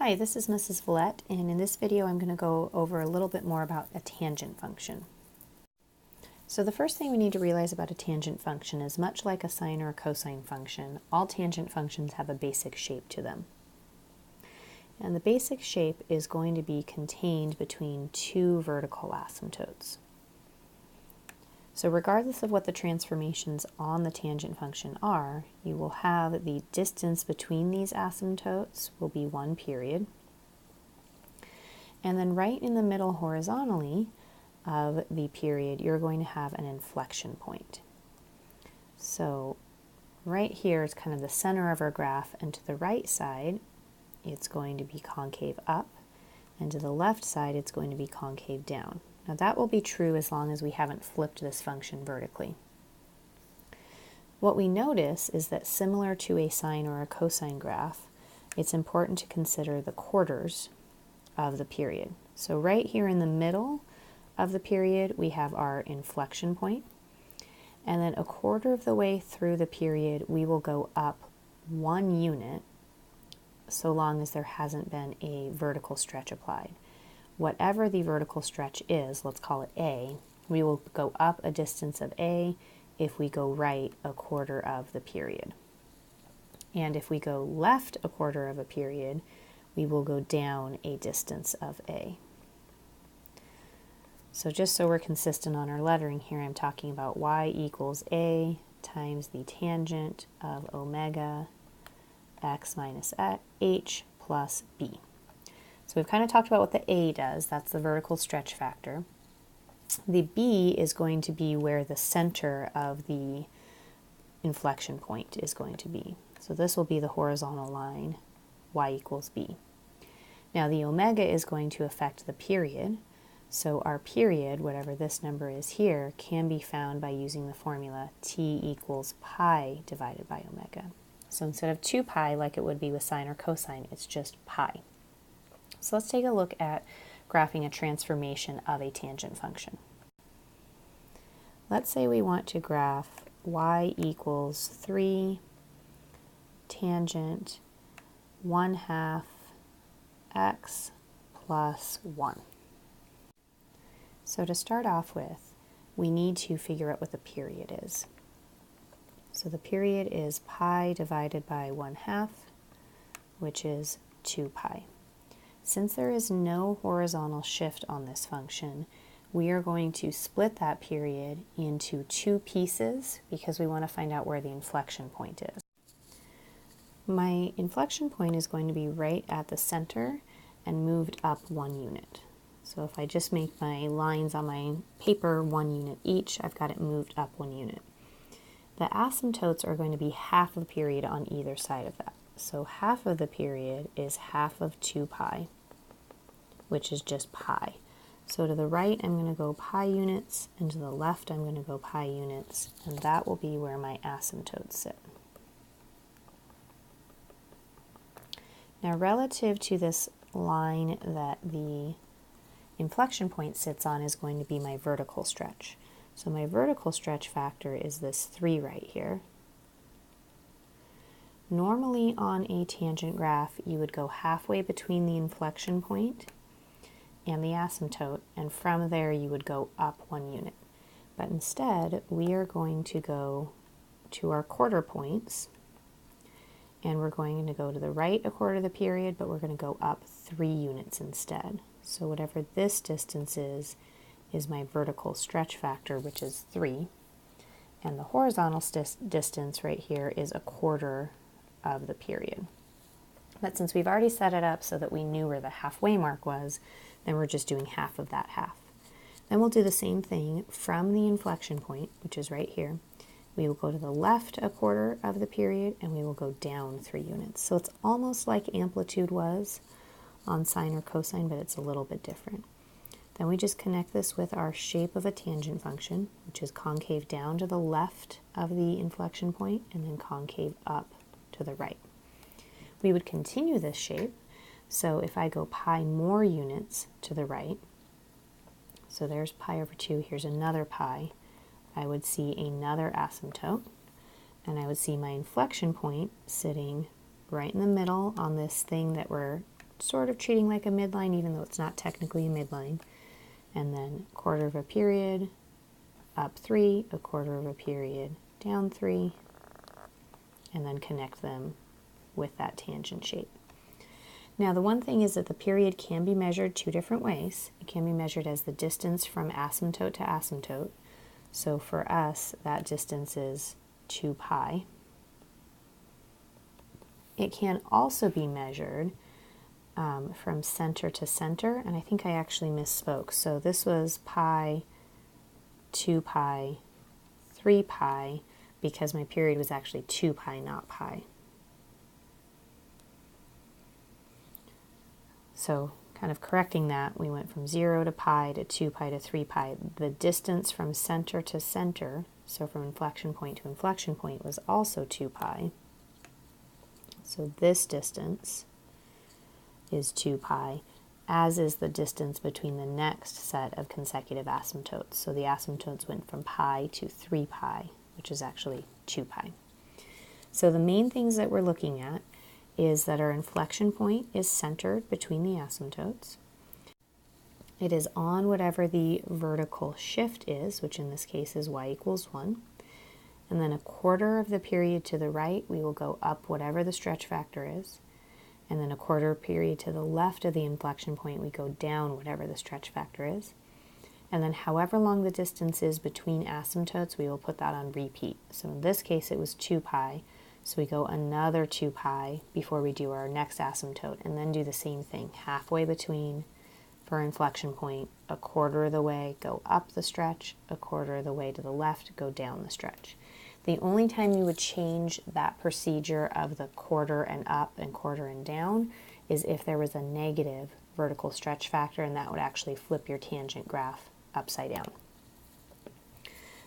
Hi, this is Mrs. Villette, and in this video I'm going to go over a little bit more about a tangent function. So the first thing we need to realize about a tangent function is much like a sine or a cosine function, all tangent functions have a basic shape to them. And the basic shape is going to be contained between two vertical asymptotes. So regardless of what the transformations on the tangent function are, you will have the distance between these asymptotes will be one period. And then right in the middle horizontally of the period, you're going to have an inflection point. So right here is kind of the center of our graph, and to the right side, it's going to be concave up, and to the left side, it's going to be concave down. Now that will be true as long as we haven't flipped this function vertically. What we notice is that similar to a sine or a cosine graph, it's important to consider the quarters of the period. So right here in the middle of the period, we have our inflection point, and then a quarter of the way through the period, we will go up 1 unit so long as there hasn't been a vertical stretch applied. Whatever the vertical stretch is, let's call it A, we will go up a distance of A if we go right a quarter of the period. And if we go left a quarter of a period, we will go down a distance of A. So just so we're consistent on our lettering here, I'm talking about y equals A times the tangent of omega x minus h plus b. So we've kind of talked about what the A does, that's the vertical stretch factor. The B is going to be where the center of the inflection point is going to be. So this will be the horizontal line, y equals b. Now the omega is going to affect the period, so our period, whatever this number is here, can be found by using the formula t equals pi divided by omega. So instead of 2 pi like it would be with sine or cosine, it's just pi. So let's take a look at graphing a transformation of a tangent function. Let's say we want to graph y equals 3 tangent 1/2 x plus 1. So to start off with, we need to figure out what the period is. So the period is pi divided by 1/2, which is 2 pi. Since there is no horizontal shift on this function, we are going to split that period into 2 pieces because we want to find out where the inflection point is. My inflection point is going to be right at the center and moved up 1 unit. So if I just make my lines on my paper 1 unit each, I've got it moved up 1 unit. The asymptotes are going to be half of the period on either side of that. So half of the period is half of 2 pi, which is just pi. So to the right, I'm going to go pi units, and to the left, I'm going to go pi units, and that will be where my asymptotes sit. Now, relative to this line that the inflection point sits on is going to be my vertical stretch. So my vertical stretch factor is this 3 right here. Normally on a tangent graph, you would go halfway between the inflection point and the asymptote, and from there you would go up 1 unit. But instead, we are going to go to our quarter points, and we're going to go to the right a quarter of the period, but we're going to go up 3 units instead. So whatever this distance is my vertical stretch factor, which is 3, and the horizontal distance right here is a quarter of the period. But since we've already set it up so that we knew where the halfway mark was, then we're just doing half of that half. Then we'll do the same thing from the inflection point, which is right here. We will go to the left a quarter of the period, and we will go down 3 units. So it's almost like amplitude was on sine or cosine, but it's a little bit different. Then we just connect this with our shape of a tangent function, which is concave down to the left of the inflection point, and then concave up to the right. We would continue this shape, so if I go pi more units to the right, so there's pi over 2, here's another pi, I would see another asymptote, and I would see my inflection point sitting right in the middle on this thing that we're sort of treating like a midline, even though it's not technically a midline. And then a quarter of a period, up 3, a quarter of a period, down 3, and then connect them with that tangent shape. Now the one thing is that the period can be measured 2 different ways. It can be measured as the distance from asymptote to asymptote. So for us, that distance is 2 pi. It can also be measured from center to center, and I think I actually misspoke. So this was pi, 2 pi, 3 pi, because my period was actually 2 pi, not pi. So kind of correcting that, we went from 0 to pi to 2 pi to 3 pi. The distance from center to center, so from inflection point to inflection point, was also 2 pi. So this distance is 2 pi, as is the distance between the next set of consecutive asymptotes. So the asymptotes went from pi to 3 pi, which is actually 2 pi. So the main things that we're looking at is that our inflection point is centered between the asymptotes. It is on whatever the vertical shift is, which in this case is y equals 1. And then a quarter of the period to the right, we will go up whatever the stretch factor is. And then a quarter period to the left of the inflection point, we go down whatever the stretch factor is. And then however long the distance is between asymptotes, we will put that on repeat. So in this case, it was 2 pi. So we go another 2 pi before we do our next asymptote, and then do the same thing, halfway between for inflection point, a quarter of the way, go up the stretch, a quarter of the way to the left, go down the stretch. The only time you would change that procedure of the quarter and up and quarter and down is if there was a negative vertical stretch factor, and that would actually flip your tangent graph upside down.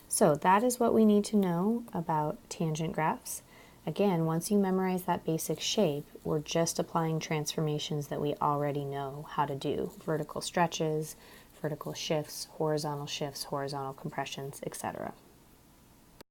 So that is what we need to know about tangent graphs. Again, once you memorize that basic shape, we're just applying transformations that we already know how to do. Vertical stretches, vertical shifts, horizontal compressions, etc.